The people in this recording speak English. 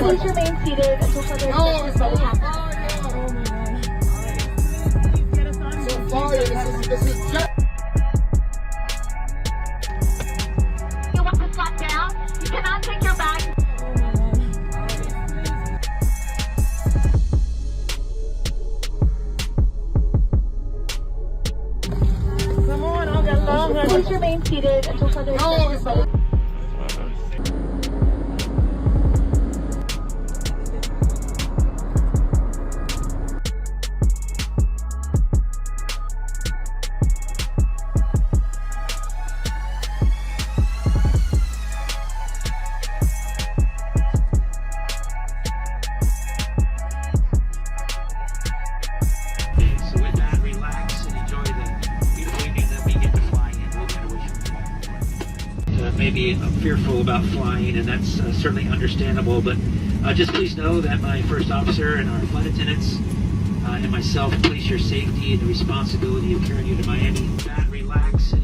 Please remain seated until further instructions happen. You want to slap down? You cannot take your bag. Please remain seated until further instructions happen. So with that, relax and enjoy the beautiful evening that we get to fly in. We'll get away from maybe fearful about flying, and that's certainly understandable. But just please know that my first officer and our flight attendants and myself place your safety and the responsibility of carrying you to Miami. With that, relax and